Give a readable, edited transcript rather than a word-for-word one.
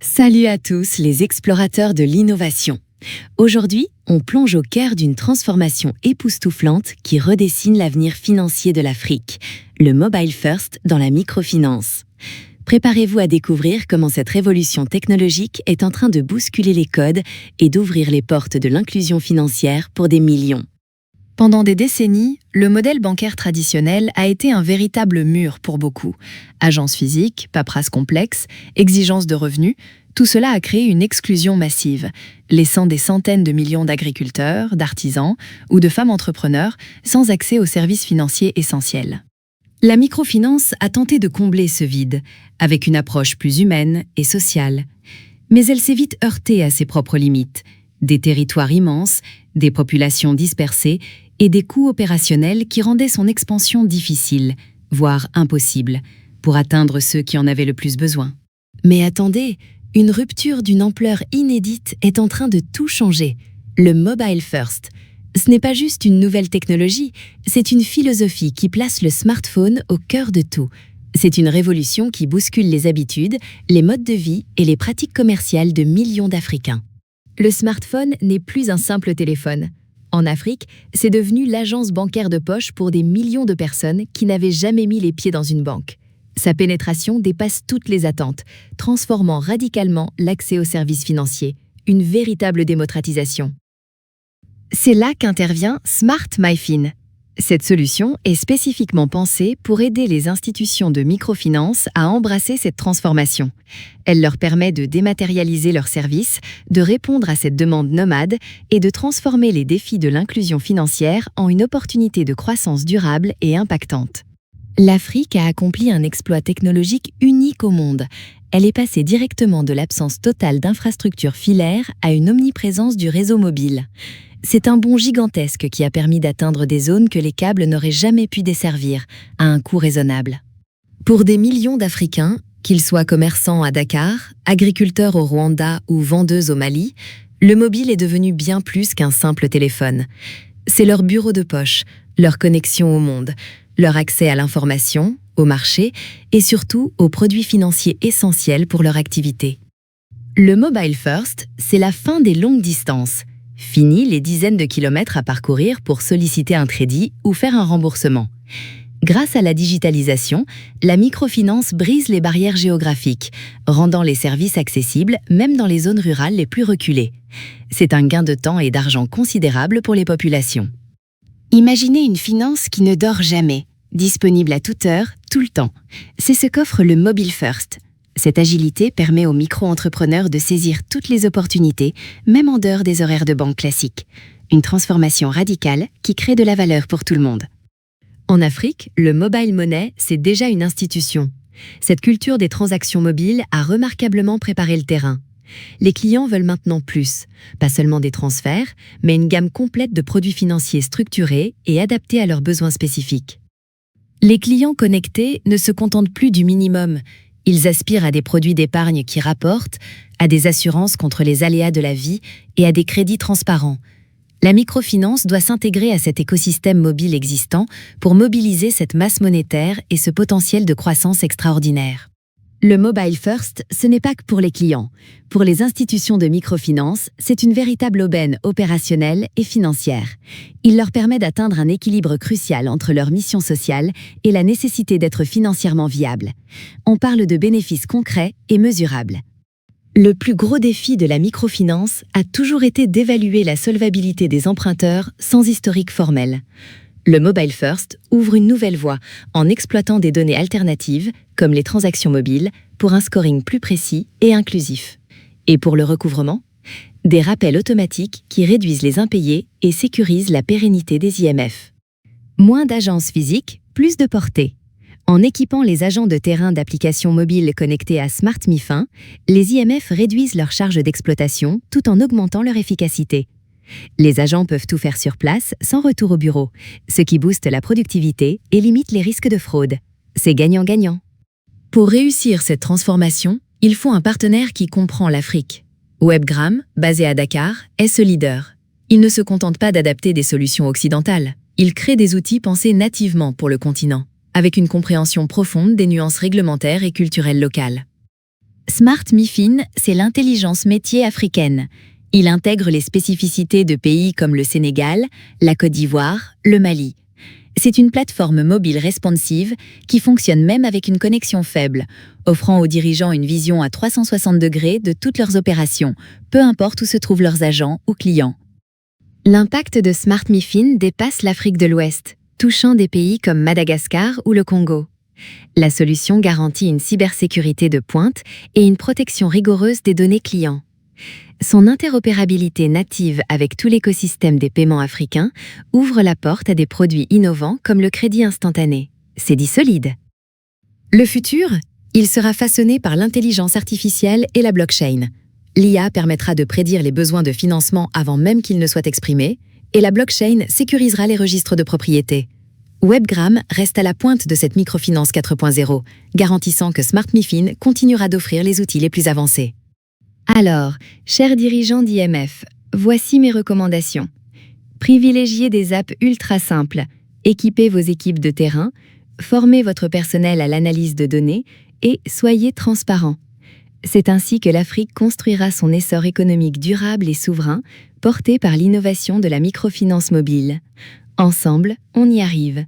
Salut à tous les explorateurs de l'innovation. Aujourd'hui, on plonge au cœur d'une transformation époustouflante qui redessine l'avenir financier de l'Afrique, le Mobile First dans la microfinance. Préparez-vous à découvrir comment cette révolution technologique est en train de bousculer les codes et d'ouvrir les portes de l'inclusion financière pour des millions. Pendant des décennies, le modèle bancaire traditionnel a été un véritable mur pour beaucoup. Agences physiques, paperasse complexe, exigences de revenus, tout cela a créé une exclusion massive, laissant des centaines de millions d'agriculteurs, d'artisans ou de femmes entrepreneurs sans accès aux services financiers essentiels. La microfinance a tenté de combler ce vide, avec une approche plus humaine et sociale. Mais elle s'est vite heurtée à ses propres limites. Des territoires immenses, des populations dispersées et des coûts opérationnels qui rendaient son expansion difficile, voire impossible, pour atteindre ceux qui en avaient le plus besoin. Mais attendez, une rupture d'une ampleur inédite est en train de tout changer. Le Mobile First. Ce n'est pas juste une nouvelle technologie, c'est une philosophie qui place le smartphone au cœur de tout. C'est une révolution qui bouscule les habitudes, les modes de vie et les pratiques commerciales de millions d'Africains. Le smartphone n'est plus un simple téléphone. En Afrique, c'est devenu l'agence bancaire de poche pour des millions de personnes qui n'avaient jamais mis les pieds dans une banque. Sa pénétration dépasse toutes les attentes, transformant radicalement l'accès aux services financiers, une véritable démocratisation. C'est là qu'intervient Smart MyFin. Cette solution est spécifiquement pensée pour aider les institutions de microfinance à embrasser cette transformation. Elle leur permet de dématérialiser leurs services, de répondre à cette demande nomade et de transformer les défis de l'inclusion financière en une opportunité de croissance durable et impactante. L'Afrique a accompli un exploit technologique unique au monde. Elle est passée directement de l'absence totale d'infrastructures filaires à une omniprésence du réseau mobile. C'est un bond gigantesque qui a permis d'atteindre des zones que les câbles n'auraient jamais pu desservir, à un coût raisonnable. Pour des millions d'Africains, qu'ils soient commerçants à Dakar, agriculteurs au Rwanda ou vendeuses au Mali, le mobile est devenu bien plus qu'un simple téléphone. C'est leur bureau de poche, leur connexion au monde, leur accès à l'information, au marché et surtout aux produits financiers essentiels pour leur activité. Le Mobile First, c'est la fin des longues distances. Fini les dizaines de kilomètres à parcourir pour solliciter un crédit ou faire un remboursement. Grâce à la digitalisation, la microfinance brise les barrières géographiques, rendant les services accessibles même dans les zones rurales les plus reculées. C'est un gain de temps et d'argent considérable pour les populations. Imaginez une finance qui ne dort jamais, disponible à toute heure, tout le temps. C'est ce qu'offre le Mobile First. Cette agilité permet aux micro-entrepreneurs de saisir toutes les opportunités, même en dehors des horaires de banque classiques. Une transformation radicale qui crée de la valeur pour tout le monde. En Afrique, le mobile money, c'est déjà une institution. Cette culture des transactions mobiles a remarquablement préparé le terrain. Les clients veulent maintenant plus, pas seulement des transferts, mais une gamme complète de produits financiers structurés et adaptés à leurs besoins spécifiques. Les clients connectés ne se contentent plus du minimum. Ils aspirent à des produits d'épargne qui rapportent, à des assurances contre les aléas de la vie et à des crédits transparents. La microfinance doit s'intégrer à cet écosystème mobile existant pour mobiliser cette masse monétaire et ce potentiel de croissance extraordinaire. Le Mobile First, ce n'est pas que pour les clients. Pour les institutions de microfinance, c'est une véritable aubaine opérationnelle et financière. Il leur permet d'atteindre un équilibre crucial entre leur mission sociale et la nécessité d'être financièrement viable. On parle de bénéfices concrets et mesurables. Le plus gros défi de la microfinance a toujours été d'évaluer la solvabilité des emprunteurs sans historique formel. Le Mobile First ouvre une nouvelle voie en exploitant des données alternatives, comme les transactions mobiles, pour un scoring plus précis et inclusif. Et pour le recouvrement, des rappels automatiques qui réduisent les impayés et sécurisent la pérennité des IMF. Moins d'agences physiques, plus de portée. En équipant les agents de terrain d'applications mobiles connectés à Smart MyFin, les IMF réduisent leurs charges d'exploitation tout en augmentant leur efficacité. Les agents peuvent tout faire sur place sans retour au bureau, ce qui booste la productivité et limite les risques de fraude. C'est gagnant-gagnant. Pour réussir cette transformation, il faut un partenaire qui comprend l'Afrique. Webgram, basé à Dakar, est ce leader. Il ne se contente pas d'adapter des solutions occidentales. Il crée des outils pensés nativement pour le continent, avec une compréhension profonde des nuances réglementaires et culturelles locales. Smart MiFin, c'est l'intelligence métier africaine. Il intègre les spécificités de pays comme le Sénégal, la Côte d'Ivoire, le Mali. C'est une plateforme mobile responsive qui fonctionne même avec une connexion faible, offrant aux dirigeants une vision à 360 degrés de toutes leurs opérations, peu importe où se trouvent leurs agents ou clients. L'impact de Smart MiFin dépasse l'Afrique de l'Ouest, touchant des pays comme Madagascar ou le Congo. La solution garantit une cybersécurité de pointe et une protection rigoureuse des données clients. Son interopérabilité native avec tout l'écosystème des paiements africains ouvre la porte à des produits innovants comme le crédit instantané. C'est dit solide. Le futur, il sera façonné par l'intelligence artificielle et la blockchain. L'IA permettra de prédire les besoins de financement avant même qu'ils ne soient exprimés, et la blockchain sécurisera les registres de propriété. Webgram reste à la pointe de cette microfinance 4.0, garantissant que Smart MiFin continuera d'offrir les outils les plus avancés. Alors, chers dirigeants d'IMF, voici mes recommandations. Privilégiez des apps ultra simples, équipez vos équipes de terrain, formez votre personnel à l'analyse de données et soyez transparents. C'est ainsi que l'Afrique construira son essor économique durable et souverain, porté par l'innovation de la microfinance mobile. Ensemble, on y arrive.